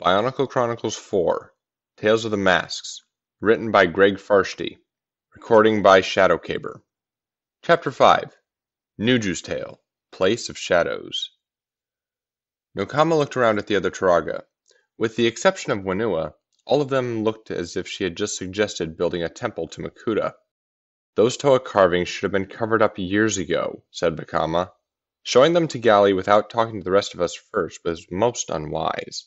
Bionicle Chronicles 4: Tales of the Masks, written by Greg Farshtey, recording by Shadowcaber. Chapter 5: Nuju's Tale, Place of Shadows. Nokama looked around at the other Turaga. With the exception of Whenua, all of them looked as if she had just suggested building a temple to Makuta. Those Toa carvings should have been covered up years ago, said Nokama. Showing them to Gali without talking to the rest of us first was most unwise.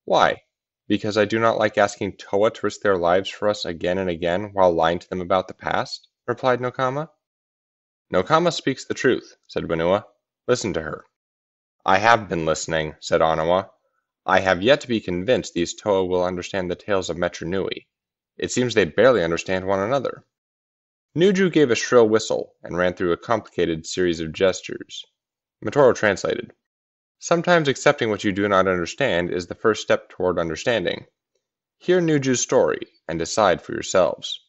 Why? Because I do not like asking Toa to risk their lives for us again and again while lying to them about the past, replied Nokama. Nokama speaks the truth, said Whenua. Listen to her. I have been listening, said Anawa. I have yet to be convinced these Toa will understand the tales of Metru Nui. It seems they barely understand one another. Nuju gave a shrill whistle and ran through a complicated series of gestures. Motoro translated. Sometimes accepting what you do not understand is the first step toward understanding. Hear Nuju's story and decide for yourselves.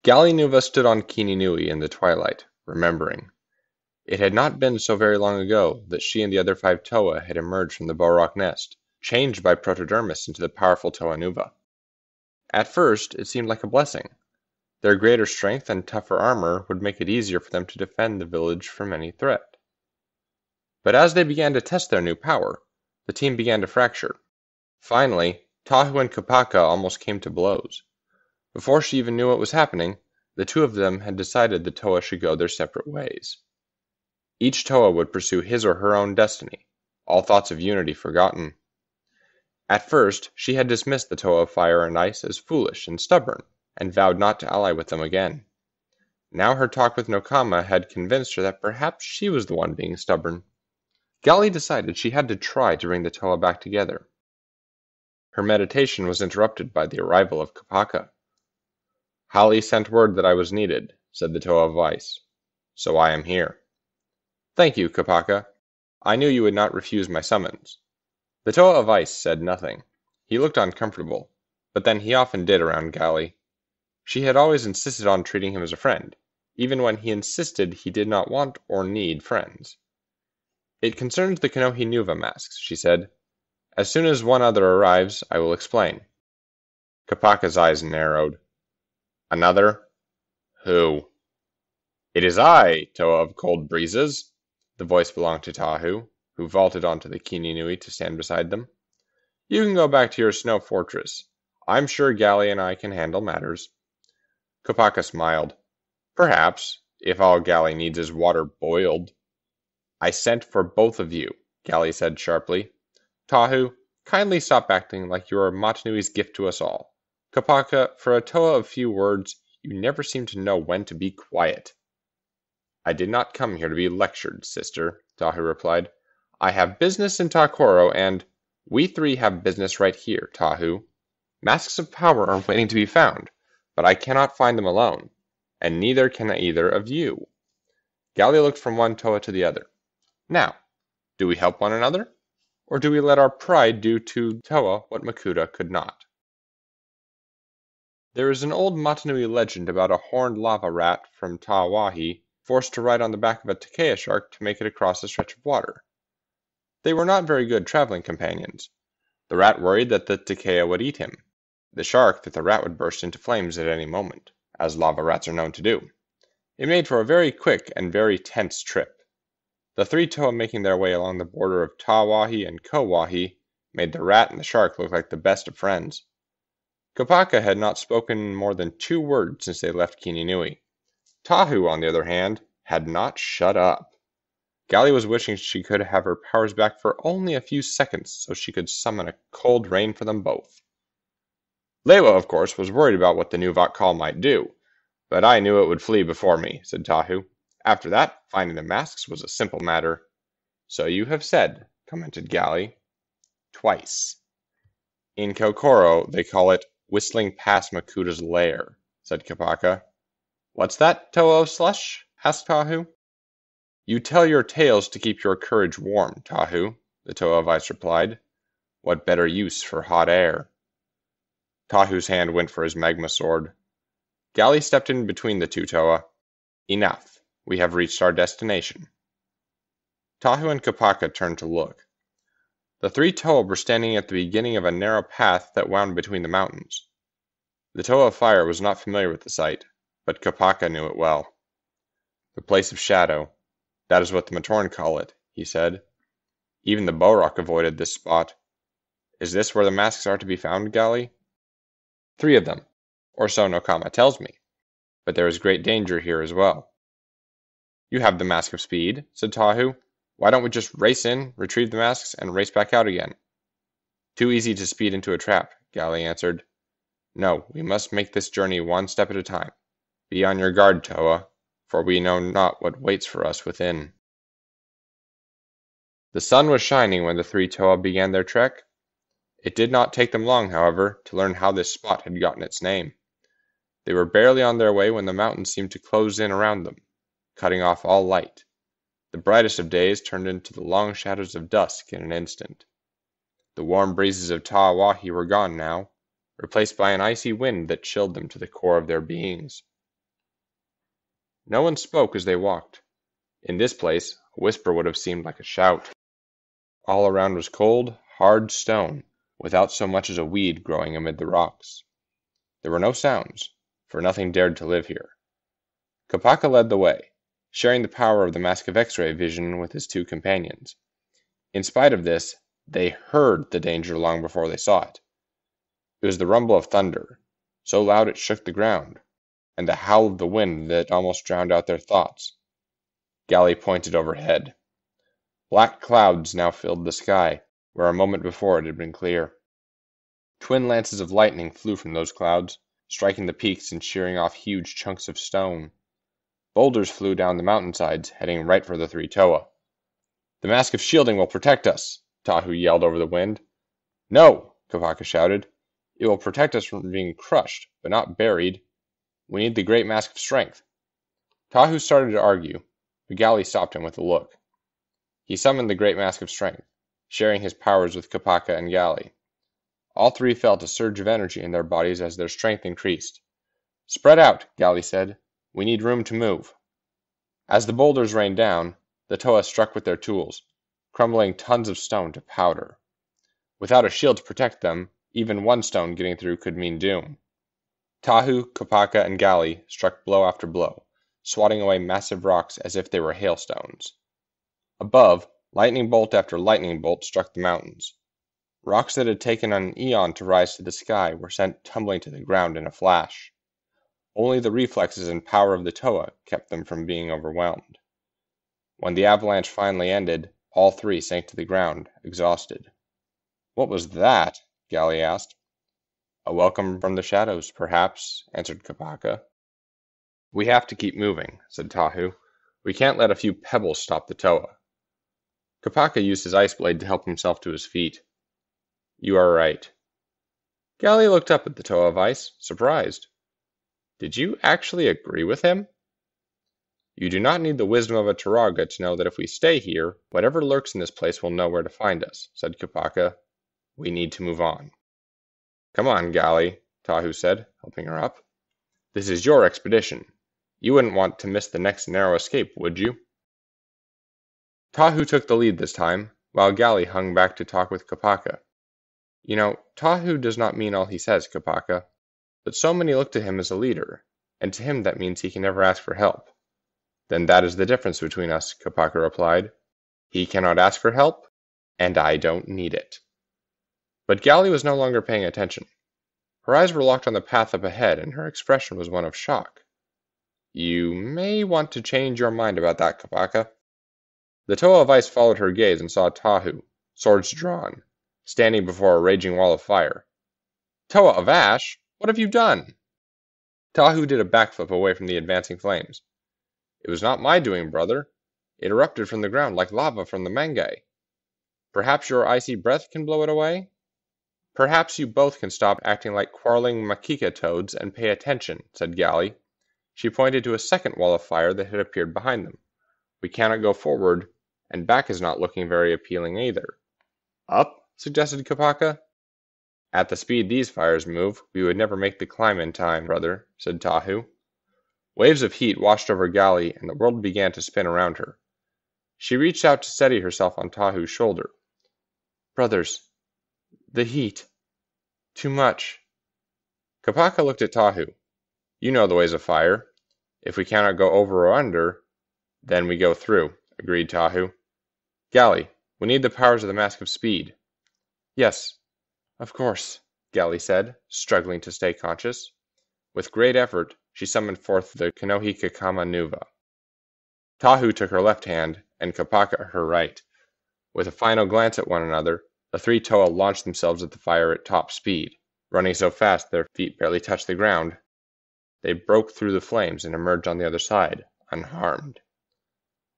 Gali Nuva stood on Kini Nui in the twilight, remembering. It had not been so very long ago that she and the other 5 Toa had emerged from the Bohrok nest, changed by Protodermis into the powerful Toa Nuva. At first, it seemed like a blessing. Their greater strength and tougher armor would make it easier for them to defend the village from any threat. But as they began to test their new power, the team began to fracture. Finally, Tahu and Kopaka almost came to blows. Before she even knew what was happening, the two of them had decided the Toa should go their separate ways. Each Toa would pursue his or her own destiny, all thoughts of unity forgotten. At first, she had dismissed the Toa of Fire and Ice as foolish and stubborn, and vowed not to ally with them again. Now her talk with Nokama had convinced her that perhaps she was the one being stubborn. Gali decided she had to try to bring the Toa back together. Her meditation was interrupted by the arrival of Kopaka. Hali sent word that I was needed, said the Toa of Ice. So I am here. Thank you, Kopaka. I knew you would not refuse my summons. The Toa of Ice said nothing. He looked uncomfortable, but then he often did around Gali. She had always insisted on treating him as a friend, even when he insisted he did not want or need friends. It concerns the Konohi Nuva masks, she said. As soon as one other arrives, I will explain. Kopaka's eyes narrowed. Another? Who? It is I, Toa of Cold Breezes. The voice belonged to Tahu, who vaulted onto the Kini Nui to stand beside them. You can go back to your snow fortress. I'm sure Gali and I can handle matters. Kopaka smiled. Perhaps, if all Gali needs is water boiled. I sent for both of you, Gali said sharply. Tahu, kindly stop acting like you are Matanui's gift to us all. Kopaka, for a Toa of few words, you never seem to know when to be quiet. I did not come here to be lectured, sister, Tahu replied. I have business in Takoro, and we 3 have business right here, Tahu. Masks of power are waiting to be found, but I cannot find them alone, and neither can either of you. Gali looked from one Toa to the other. Now, do we help one another, or do we let our pride do to Toa what Makuta could not? There is an old Matanui legend about a horned lava rat from Tawahi forced to ride on the back of a Takea shark to make it across a stretch of water. They were not very good traveling companions. The rat worried that the Takea would eat him. The shark that the rat would burst into flames at any moment, as lava rats are known to do. It made for a very quick and very tense trip. The 3 Toa making their way along the border of Tawahi and Kowahi made the rat and the shark look like the best of friends. Kopaka had not spoken more than 2 words since they left Kini Nui. Tahu, on the other hand, had not shut up. Gali was wishing she could have her powers back for only a few seconds so she could summon a cold rain for them both. Lewa, of course, was worried about what the new Vok call might do, but I knew it would flee before me, said Tahu. After that, finding the masks was a simple matter. So you have said, commented Gali. Twice. In Kokoro, they call it whistling past Makuta's lair, said Kopaka. What's that, Toa of Slush? Asked Tahu. You tell your tales to keep your courage warm, Tahu, the Toa of Ice replied. What better use for hot air? Tahu's hand went for his magma sword. Gali stepped in between the 2 Toa. Enough. We have reached our destination. Tahu and Kopaka turned to look. The three Toa were standing at the beginning of a narrow path that wound between the mountains. The Toa of Fire was not familiar with the site, but Kopaka knew it well. The Place of Shadow, that is what the Matoran call it, he said. Even the Bohrok avoided this spot. Is this where the masks are to be found, Gali? 3 of them, or so Nokama tells me, but there is great danger here as well. You have the Mask of Speed, said Tahu. Why don't we just race in, retrieve the masks, and race back out again? Too easy to speed into a trap, Gali answered. No, we must make this journey one step at a time. Be on your guard, Toa, for we know not what waits for us within. The sun was shining when the 3 Toa began their trek. It did not take them long, however, to learn how this spot had gotten its name. They were barely on their way when the mountains seemed to close in around them, cutting off all light. The brightest of days turned into the long shadows of dusk in an instant. The warm breezes of Tawahi were gone now, replaced by an icy wind that chilled them to the core of their beings. No one spoke as they walked. In this place, a whisper would have seemed like a shout. All around was cold, hard stone, without so much as a weed growing amid the rocks. There were no sounds, for nothing dared to live here. Kopaka led the way, sharing the power of the Mask of X-ray vision with his 2 companions. In spite of this, they heard the danger long before they saw it. It was the rumble of thunder, so loud it shook the ground, and the howl of the wind that almost drowned out their thoughts. Gali pointed overhead. Black clouds now filled the sky, where a moment before it had been clear. Twin lances of lightning flew from those clouds, striking the peaks and shearing off huge chunks of stone. Boulders flew down the mountainsides, heading right for the 3 Toa. The Mask of Shielding will protect us, Tahu yelled over the wind. No, Kopaka shouted. It will protect us from being crushed, but not buried. We need the Great Mask of Strength. Tahu started to argue, but Gali stopped him with a look. He summoned the Great Mask of Strength, sharing his powers with Kopaka and Gali. All 3 felt a surge of energy in their bodies as their strength increased. Spread out, Gali said. We need room to move. As the boulders rained down, the Toa struck with their tools, crumbling tons of stone to powder. Without a shield to protect them, even one stone getting through could mean doom. Tahu, Kopaka, and Gali struck blow after blow, swatting away massive rocks as if they were hailstones. Above, lightning bolt after lightning bolt struck the mountains. Rocks that had taken an eon to rise to the sky were sent tumbling to the ground in a flash. Only the reflexes and power of the Toa kept them from being overwhelmed. When the avalanche finally ended, all 3 sank to the ground, exhausted. What was that? Gali asked. A welcome from the shadows, perhaps, answered Kopaka. We have to keep moving, said Tahu. We can't let a few pebbles stop the Toa. Kopaka used his ice blade to help himself to his feet. You are right. Gali looked up at the Toa of Ice, surprised. Did you actually agree with him? You do not need the wisdom of a Turaga to know that if we stay here, whatever lurks in this place will know where to find us, said Kopaka. We need to move on. Come on, Gali, Tahu said, helping her up. This is your expedition. You wouldn't want to miss the next narrow escape, would you? Tahu took the lead this time, while Gali hung back to talk with Kopaka. You know, Tahu does not mean all he says, Kopaka. But so many look to him as a leader, and to him that means he can never ask for help. Then that is the difference between us, Kopaka replied. He cannot ask for help, and I don't need it. But Gali was no longer paying attention. Her eyes were locked on the path up ahead, and her expression was one of shock. You may want to change your mind about that, Kopaka. The Toa of Ice followed her gaze and saw Tahu, swords drawn, standing before a raging wall of fire. Toa of Ash? What have you done? Tahu did a backflip away from the advancing flames. It was not my doing, brother. It erupted from the ground like lava from the Mangay. Perhaps your icy breath can blow it away? Perhaps you both can stop acting like quarreling Makika toads and pay attention, said Gali. She pointed to a second wall of fire that had appeared behind them. We cannot go forward, and back is not looking very appealing either. Up? Suggested Kopaka. At the speed these fires move, we would never make the climb in time, brother, said Tahu. Waves of heat washed over Gali, and the world began to spin around her. She reached out to steady herself on Tahu's shoulder. Brothers, the heat. Too much. Kopaka looked at Tahu. You know the ways of fire. If we cannot go over or under, then we go through, agreed Tahu. Galli, we need the powers of the Mask of Speed. Yes, of course, Galli said, struggling to stay conscious. With great effort, she summoned forth the Konohika Kama Nuva. Tahu took her left hand, and Kopaka her right. With a final glance at one another, the three Toa launched themselves at the fire at top speed, running so fast their feet barely touched the ground. They broke through the flames and emerged on the other side, unharmed.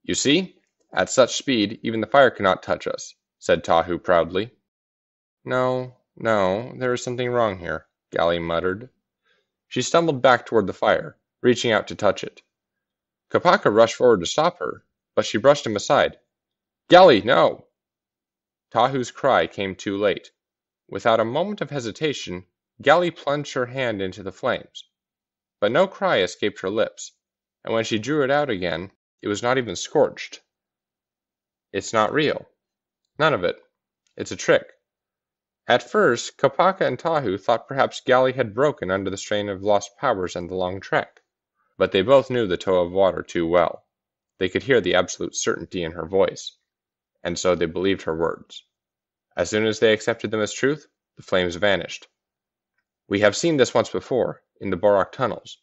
You see, at such speed, even the fire cannot touch us, said Tahu proudly. No, there is something wrong here, Galli muttered. She stumbled back toward the fire, reaching out to touch it. Kopaka rushed forward to stop her, but she brushed him aside. Galli, no! Tahu's cry came too late. Without a moment of hesitation, Galli plunged her hand into the flames. But no cry escaped her lips, and when she drew it out again, it was not even scorched. It's not real. None of it. It's a trick. At first, Kopaka and Tahu thought perhaps Galli had broken under the strain of lost powers and the long trek. But they both knew the Toa of Water too well. They could hear the absolute certainty in her voice, and so they believed her words. As soon as they accepted them as truth, the flames vanished. We have seen this once before, in the Borak tunnels.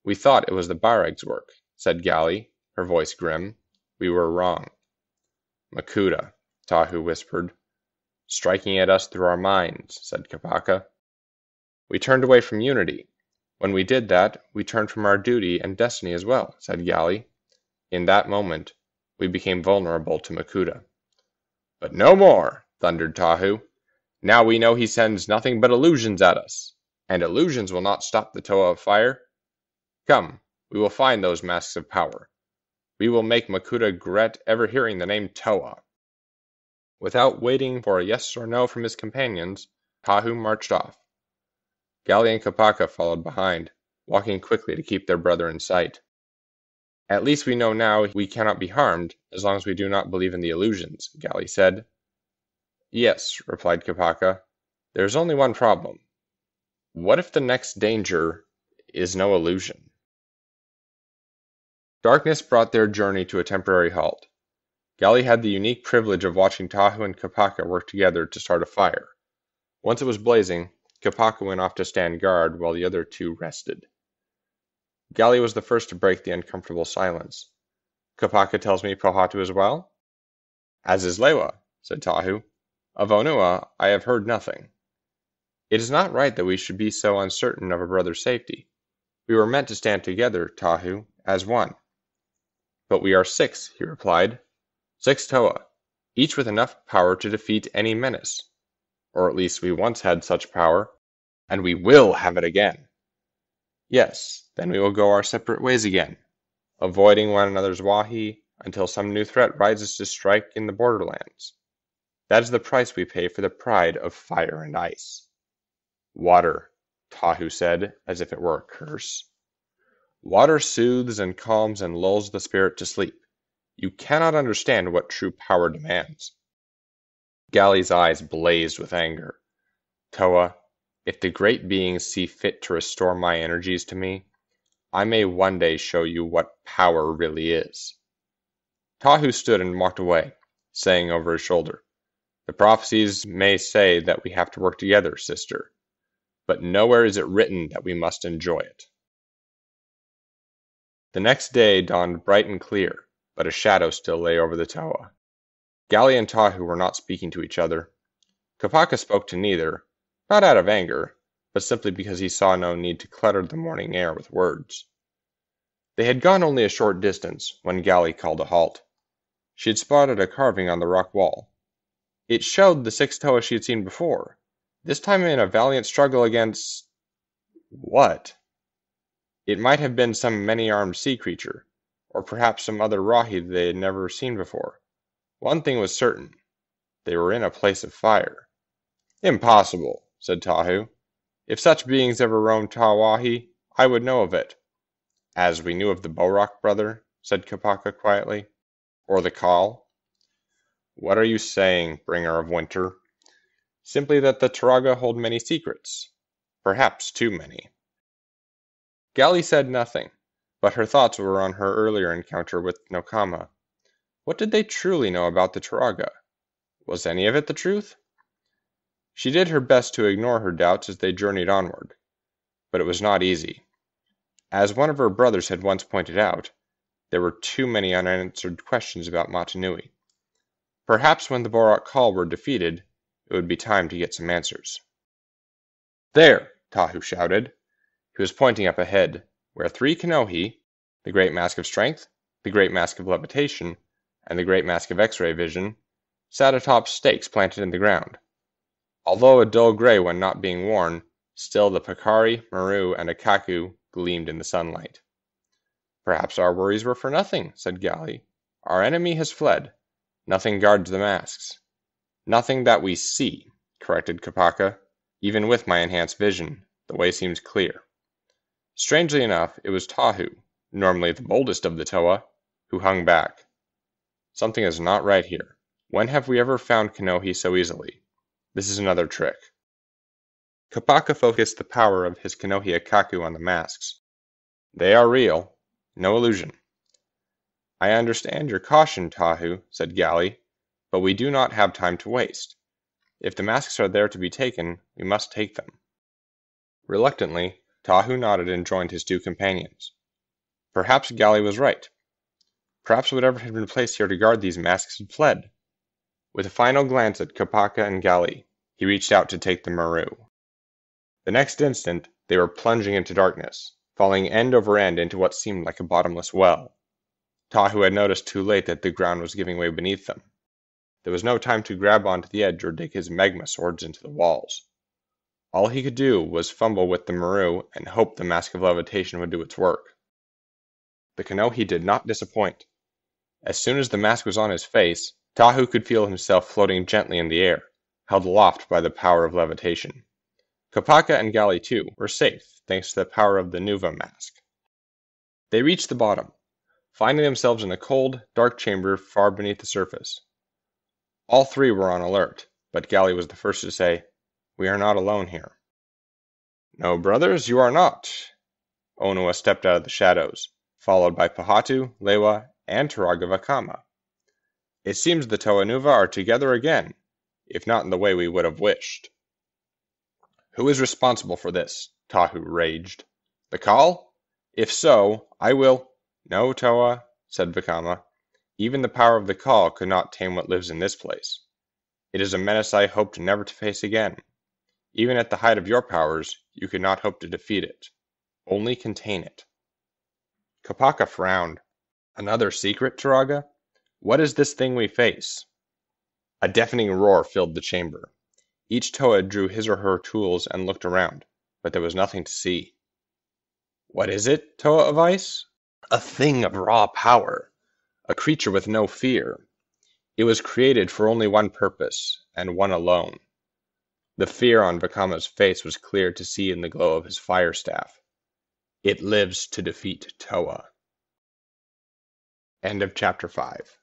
We thought it was the Barags' work, said Galli, her voice grim. We were wrong. Makuta, Tahu whispered. Striking at us through our minds, said Kopaka. We turned away from unity. When we did that, we turned from our duty and destiny as well, said Galli. In that moment, we became vulnerable to Makuta. But no more, thundered Tahu. Now we know he sends nothing but illusions at us, and illusions will not stop the Toa of Fire. Come, we will find those masks of power. We will make Makuta regret ever hearing the name Toa. Without waiting for a yes or no from his companions, Tahu marched off. Galli and Kopaka followed behind, walking quickly to keep their brother in sight. At least we know now we cannot be harmed, as long as we do not believe in the illusions, Galli said. Yes, replied Kopaka. There is only one problem. What if the next danger is no illusion? Darkness brought their journey to a temporary halt. Galli had the unique privilege of watching Tahu and Kopaka work together to start a fire. Once it was blazing, Kopaka went off to stand guard while the other two rested. Galli was the first to break the uncomfortable silence. Kopaka tells me Pohatu is well? As is Lewa, said Tahu. Of Onua, I have heard nothing. It is not right that we should be so uncertain of a brother's safety. We were meant to stand together, Tahu, as one. But we are 6, he replied. 6 Toa, each with enough power to defeat any menace. Or at least we once had such power, and we will have it again. Yes, then we will go our separate ways again, avoiding one another's wahi until some new threat rises to strike in the borderlands. That is the price we pay for the pride of fire and ice. Water, Tahu said, as if it were a curse. Water soothes and calms and lulls the spirit to sleep. You cannot understand what true power demands. Galli's eyes blazed with anger. Toa, if the great beings see fit to restore my energies to me, I may one day show you what power really is. Tahu stood and walked away, saying over his shoulder, The prophecies may say that we have to work together, sister, but nowhere is it written that we must enjoy it. The next day dawned bright and clear, but a shadow still lay over the Toa. Galli and Tahu were not speaking to each other. Kopaka spoke to neither, not out of anger, but simply because he saw no need to clutter the morning air with words. They had gone only a short distance when Galli called a halt. She had spotted a carving on the rock wall. It showed the 6 Toa she had seen before, this time in a valiant struggle against... what? It might have been some many-armed sea creature, or perhaps some other Rahi they had never seen before. One thing was certain. They were in a place of fire. Impossible, said Tahu. If such beings ever roamed Tawahi, I would know of it. As we knew of the Borak brother, said Kopaka quietly. Or the Kaal. What are you saying, bringer of winter? Simply that the Turaga hold many secrets. Perhaps too many. Galli said nothing, but her thoughts were on her earlier encounter with Nokama. What did they truly know about the Turaga? Was any of it the truth? She did her best to ignore her doubts as they journeyed onward, but it was not easy. As one of her brothers had once pointed out, there were too many unanswered questions about Motunui. Perhaps when the Borak Hall were defeated, it would be time to get some answers. "There!" Tahu shouted. He was pointing up ahead, where 3 Kanohi, the Great Mask of Strength, the Great Mask of Levitation, and the Great Mask of X-ray Vision, sat atop stakes planted in the ground. Although a dull gray when not being worn, still the Pakari, Maru, and Akaku gleamed in the sunlight. "Perhaps our worries were for nothing," said Galli. "Our enemy has fled. Nothing guards the masks." "Nothing that we see," corrected Kopaka. "Even with my enhanced vision, the way seems clear." Strangely enough, it was Tahu, normally the boldest of the Toa, who hung back. Something is not right here. When have we ever found Kanohi so easily? This is another trick. Kopaka focused the power of his Kanohi Akaku on the masks. "They are real. No illusion." "I understand your caution, Tahu," said Galli, "but we do not have time to waste. If the masks are there to be taken, we must take them." Reluctantly, Tahu nodded and joined his 2 companions. Perhaps Galli was right. Perhaps whatever had been placed here to guard these masks had fled. With a final glance at Kopaka and Galli, he reached out to take the Maru. The next instant, they were plunging into darkness, falling end over end into what seemed like a bottomless well. Tahu had noticed too late that the ground was giving way beneath them. There was no time to grab onto the edge or dig his magma swords into the walls. All he could do was fumble with the Maru and hope the Mask of Levitation would do its work. The Kanohi did not disappoint. As soon as the mask was on his face, Tahu could feel himself floating gently in the air, held aloft by the power of levitation. Kopaka and Galli, too, were safe, thanks to the power of the Nuva mask. They reached the bottom, finding themselves in a cold, dark chamber far beneath the surface. All 3 were on alert, but Galli was the first to say, "We are not alone here." "No, brothers, you are not." Onua stepped out of the shadows, followed by Pahatu, Lewa, and Turaga Vakama. "It seems the Toa Nuva are together again, if not in the way we would have wished." "Who is responsible for this?" Tahu raged. "The Call? If so, I will—" "No, Toa," said Vakama. "Even the power of the Call could not tame what lives in this place. It is a menace I hoped never to face again. Even at the height of your powers, you could not hope to defeat it. Only contain it." Kopaka frowned. "Another secret, Turaga? What is this thing we face?" A deafening roar filled the chamber. Each Toa drew his or her tools and looked around, but there was nothing to see. "What is it, Toa of Ice?" "A thing of raw power. A creature with no fear. It was created for only one purpose, and one alone." The fear on Vakama's face was clear to see in the glow of his fire staff. "It lives to defeat Toa." End of chapter 5.